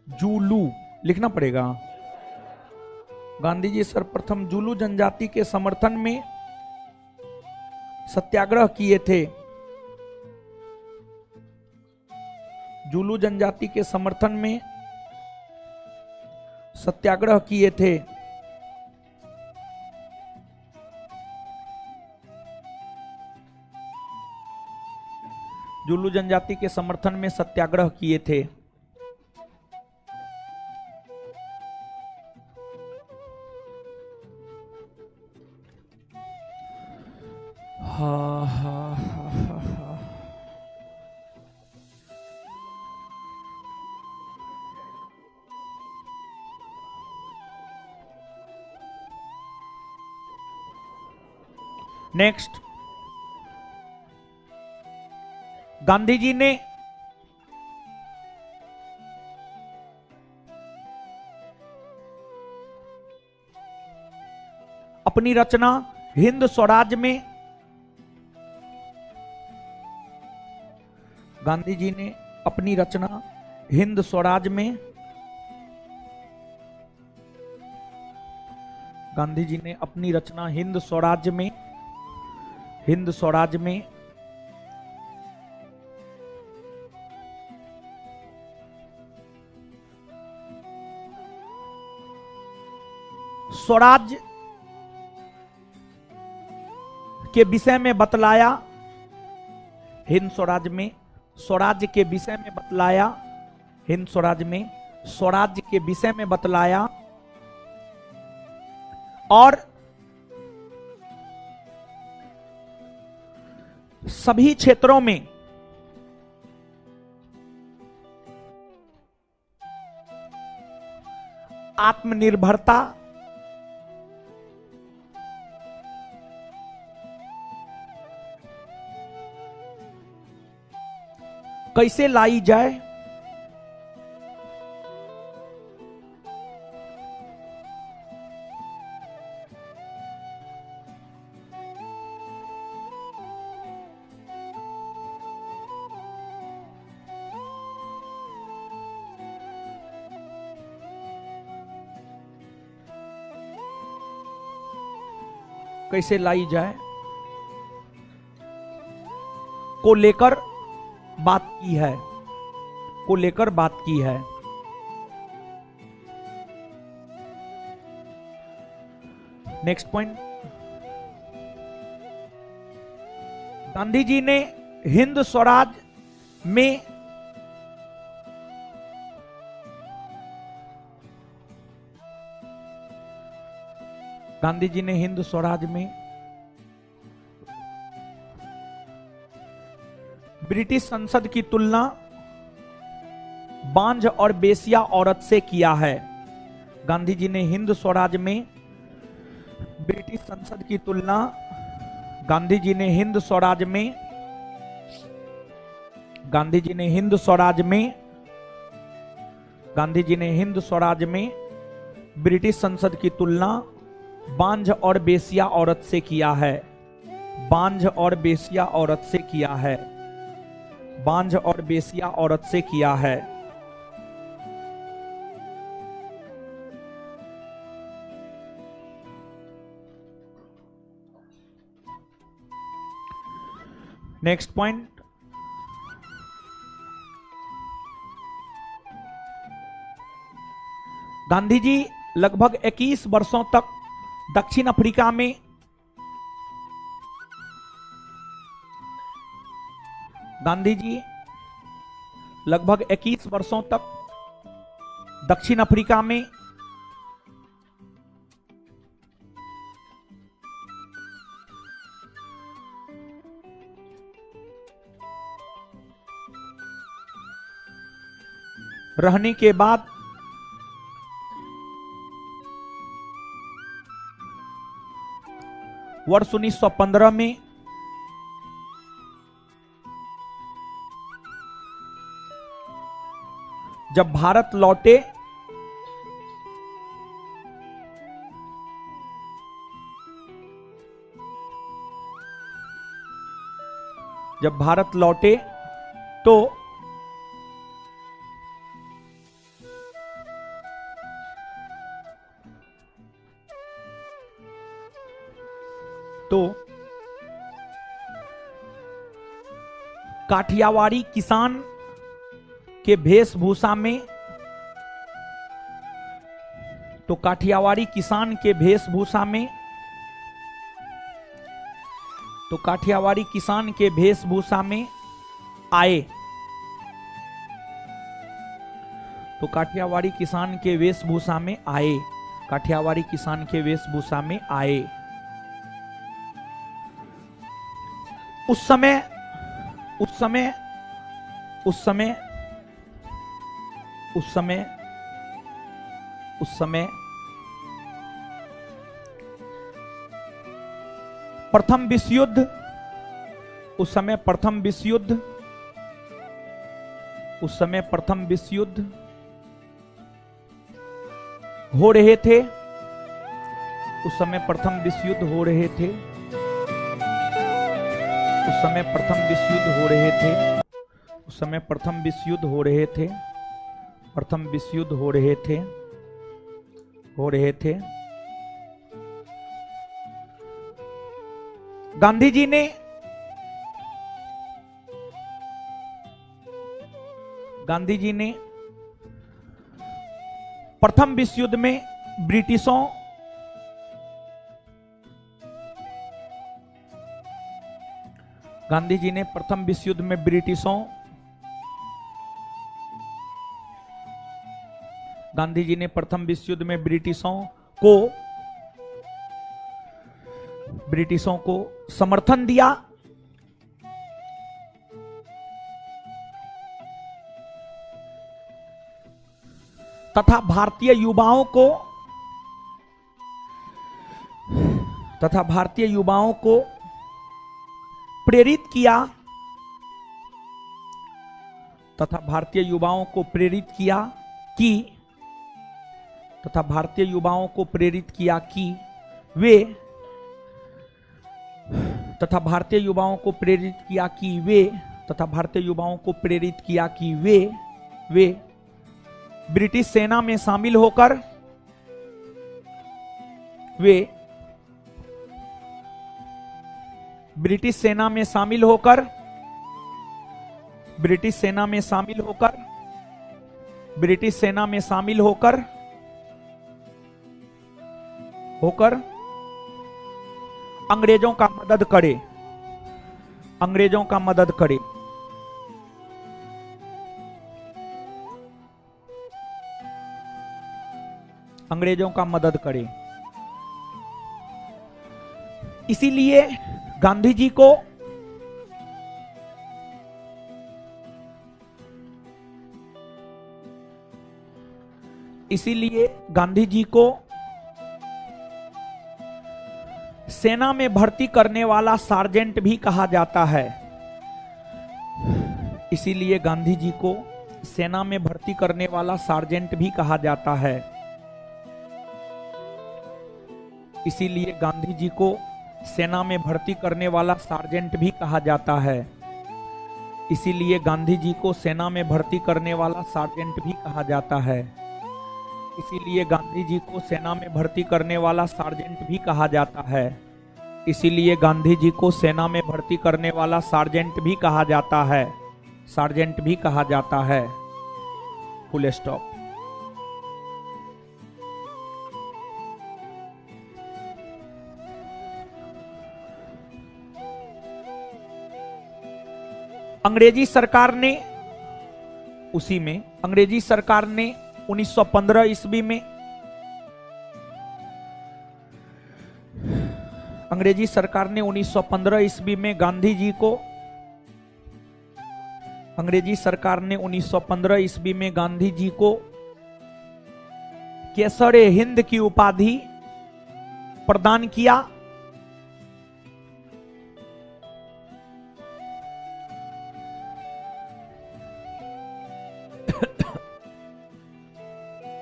Zulu लिखना पड़ेगा। गांधी जी सर्वप्रथम जूलू जनजाति के समर्थन में सत्याग्रह किए थे। जूलू जनजाति के समर्थन में सत्याग्रह किए थे। जूलू जनजाति के समर्थन में सत्याग्रह किए थे। नेक्स्ट, गांधी जी ने अपनी रचना हिंद स्वराज में, गांधी जी ने अपनी रचना हिंद स्वराज में, गांधी जी ने अपनी रचना हिंद स्वराज में, हिंद स्वराज में स्वराज के विषय में बतलाया, हिंद स्वराज में स्वराज के विषय में बतलाया, हिंद स्वराज में स्वराज के विषय में बतलाया और सभी क्षेत्रों में आत्मनिर्भरता, कैसे लाई जाए, कैसे लाई जाए को लेकर बात की है, को लेकर बात की है। नेक्स्ट पॉइंट, गांधी जी ने हिंद स्वराज में गांधी जी ने हिंद स्वराज में ब्रिटिश संसद की तुलना बांझ और बेसिया औरत से किया है। गांधी जी ने हिंद स्वराज में ब्रिटिश संसद की तुलना, गांधी जी ने हिंद स्वराज में, गांधी जी ने हिंद स्वराज में, गांधी जी ने हिंद स्वराज में ब्रिटिश संसद की तुलना बांझ और बेसिया औरत से किया है, बांझ और बेसिया औरत से किया है, बांझ और बेसिया औरत से किया है। नेक्स्ट पॉइंट, गांधी जी लगभग 21 वर्षों तक दक्षिण अफ्रीका में गांधी जी लगभग 21 वर्षों तक दक्षिण अफ्रीका में रहने के बाद वर्ष 1915 में जब भारत लौटे, जब भारत लौटे तो तो काठियावाड़ी किसान के वेशभूषा में, तो काठियावाड़ी किसान के वेशभूषा में, तो काठियावाड़ी किसान के वेशभूषा में आए, तो काठियावाड़ी किसान के वेशभूषा में आए, काठियावाड़ी किसान के वेशभूषा में आए। उस समय उस समय उस समय उस समय उस समय प्रथम विश्व युद्ध, उस समय प्रथम विश्व युद्ध, उस समय प्रथम विश्व युद्ध हो रहे थे, उस समय प्रथम विश्व युद्ध हो रहे थे, उस समय प्रथम विश्व युद्ध हो रहे थे, उस समय प्रथम विश्व युद्ध हो रहे थे, प्रथम विश्व युद्ध हो रहे थे, हो रहे थे। गांधी जी ने प्रथम विश्व युद्ध में ब्रिटिशों गांधी जी ने प्रथम विश्व युद्ध में ब्रिटिशों गांधी जी ने प्रथम विश्व युद्ध में ब्रिटिशों को समर्थन दिया तथा भारतीय युवाओं को प्रेरित किया तथा भारतीय युवाओं को प्रेरित किया कि तथा भारतीय युवाओं को प्रेरित किया कि वे तथा भारतीय युवाओं को प्रेरित किया कि वे तथा भारतीय युवाओं को प्रेरित किया कि वे ब्रिटिश सेना में शामिल होकर वे ब्रिटिश सेना में शामिल होकर ब्रिटिश सेना में शामिल होकर ब्रिटिश सेना में शामिल होकर होकर अंग्रेजों का मदद करे अंग्रेजों का मदद करे अंग्रेजों का मदद करे। इसीलिए गांधी जी को सेना में भर्ती करने वाला सार्जेंट भी कहा जाता है। इसीलिए गांधी जी को सेना में भर्ती करने वाला सार्जेंट भी कहा जाता है। इसीलिए गांधी जी को सेना में भर्ती करने वाला सार्जेंट भी कहा जाता है। इसीलिए गांधी जी को सेना में भर्ती करने वाला सार्जेंट भी कहा जाता है। इसीलिए गांधी जी को सेना में भर्ती करने वाला सार्जेंट भी कहा जाता है। इसीलिए गांधी जी को सेना में भर्ती करने वाला सार्जेंट भी कहा जाता है। सार्जेंट भी कहा जाता है। Full stop. अंग्रेजी सरकार ने 1915 ईस्वी में अंग्रेजी सरकार ने 1915 ईस्वी में गांधी जी को अंग्रेजी सरकार ने 1915 ईस्वी में गांधी जी को केसरे हिंद की उपाधि प्रदान किया।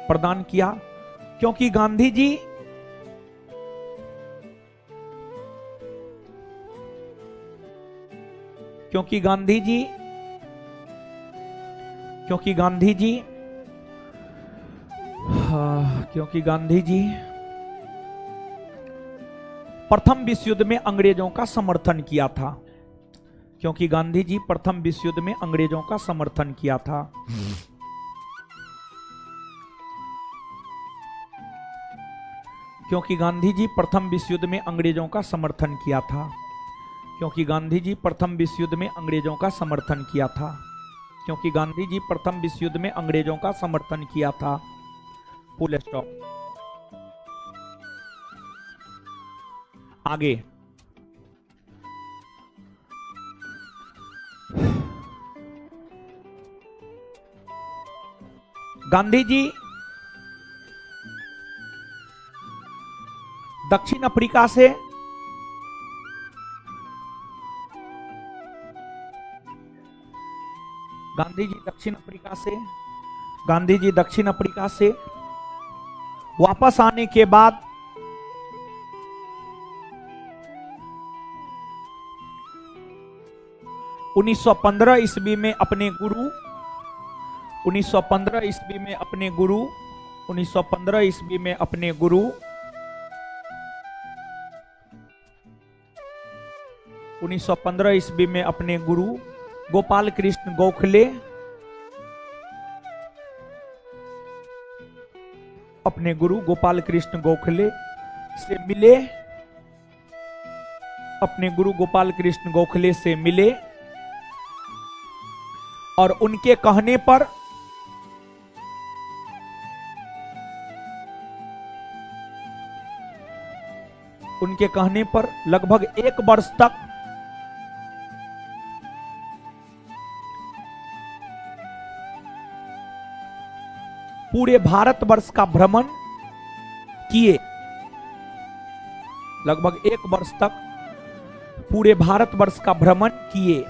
प्रदान किया क्योंकि गांधी जी क्योंकि गांधी जी क्योंकि गांधी जी क्योंकि गांधी जी प्रथम विश्व युद्ध में अंग्रेजों का समर्थन किया था? क्योंकि गांधी जी प्रथम विश्व युद्ध में अंग्रेजों का समर्थन किया था। क्योंकि गांधी जी प्रथम विश्व युद्ध में अंग्रेजों का समर्थन किया था। क्योंकि गांधी जी प्रथम विश्व युद्ध में अंग्रेजों का समर्थन किया था। क्योंकि गांधी जी प्रथम विश्व युद्ध में अंग्रेजों का समर्थन किया था। Full stop. आगे गांधी जी दक्षिण अफ्रीका से गांधी जी दक्षिण अफ्रीका से वापस आने के बाद 1915 ईस्वी में अपने गुरु 1915 ईस्वी में अपने गुरु 1915 ईस्वी में अपने गुरु 1915 ईस्वी में अपने गुरु गोपाल कृष्ण गोखले अपने गुरु गोपाल कृष्ण गोखले से मिले। अपने गुरु गोपाल कृष्ण गोखले से मिले और उनके कहने पर लगभग 1 वर्ष तक पूरे भारतवर्ष का भ्रमण किए। लगभग 1 वर्ष तक पूरे भारतवर्ष का भ्रमण किए।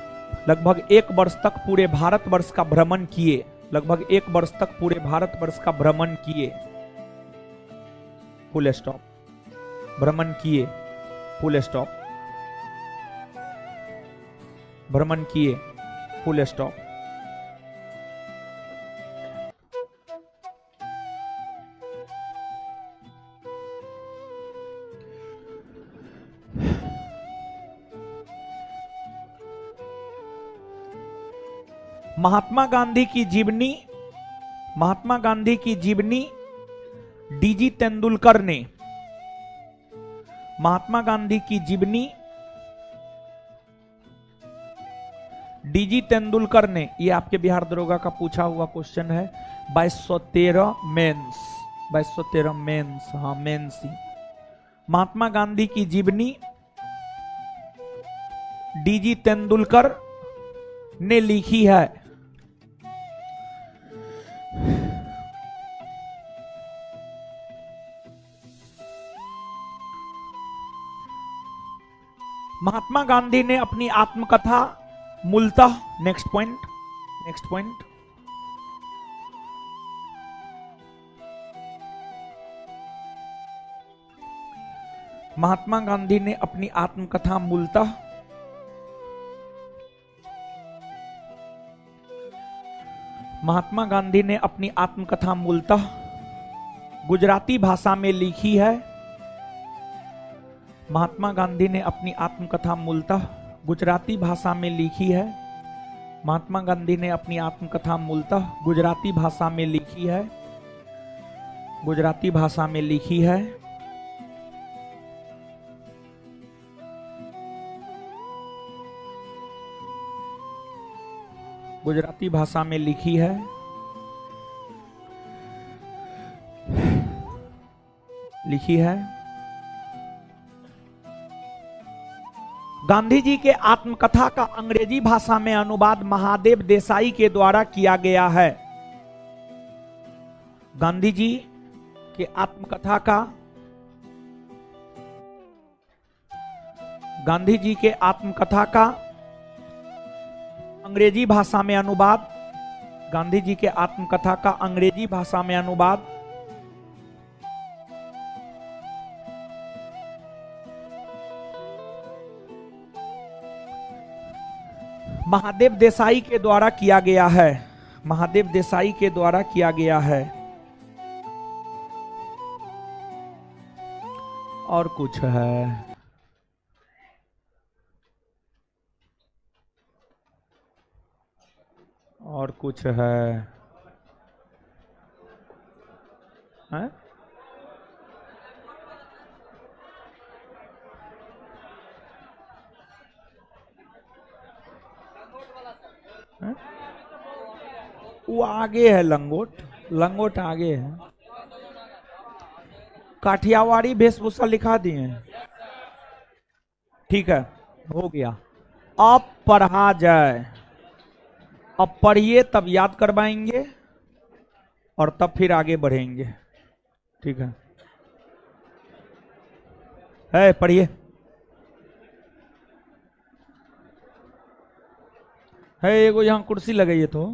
लगभग 1 वर्ष तक पूरे भारतवर्ष का भ्रमण किए। लगभग 1 वर्ष तक पूरे भारतवर्ष का भ्रमण किए। Full stop. भ्रमण किए। Full stop. भ्रमण किए। Full stop. महात्मा गांधी की जीवनी डीजी तेंदुलकर ने महात्मा गांधी की जीवनी डीजी तेंदुलकर ने, ये आपके बिहार दरोगा का पूछा हुआ क्वेश्चन है, 2213 मेंस 2213 मेंस, हाँ मेंस ही। महात्मा गांधी की जीवनी डीजी तेंदुलकर ने लिखी है। महात्मा गांधी ने अपनी आत्मकथा मूलतः नेक्स्ट पॉइंट महात्मा गांधी ने अपनी आत्मकथा मूलतः गुजराती भाषा में लिखी है। महात्मा गांधी ने अपनी आत्मकथा मूलतः गुजराती भाषा में लिखी है। महात्मा गांधी ने अपनी आत्मकथा मूलतः गुजराती भाषा में लिखी है। गुजराती भाषा में लिखी है। गुजराती भाषा में लिखी है। लिखी है। गांधी जी के आत्मकथा का अंग्रेजी भाषा में अनुवाद महादेव देसाई के द्वारा किया गया है। गांधी जी के आत्मकथा का अंग्रेजी भाषा में अनुवाद गांधी जी के आत्मकथा का अंग्रेजी भाषा में अनुवाद महादेव देसाई के द्वारा किया गया है। महादेव देसाई के द्वारा किया गया है। और कुछ है। और कुछ है? हैं? हैं? वो आगे है लंगोट, लंगोट आगे है। काठियावाड़ी वेशभूषा लिखा दिए। ठीक है, हो गया। अब पढ़ा जाए। अब पढ़िए तब याद करवाएंगे और तब फिर आगे बढ़ेंगे। ठीक है पढ़िए। है एगो यहाँ कुर्सी लगाइए तो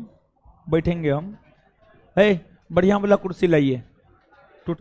बैठेंगे हम। है बढ़िया वाला कुर्सी लाइए।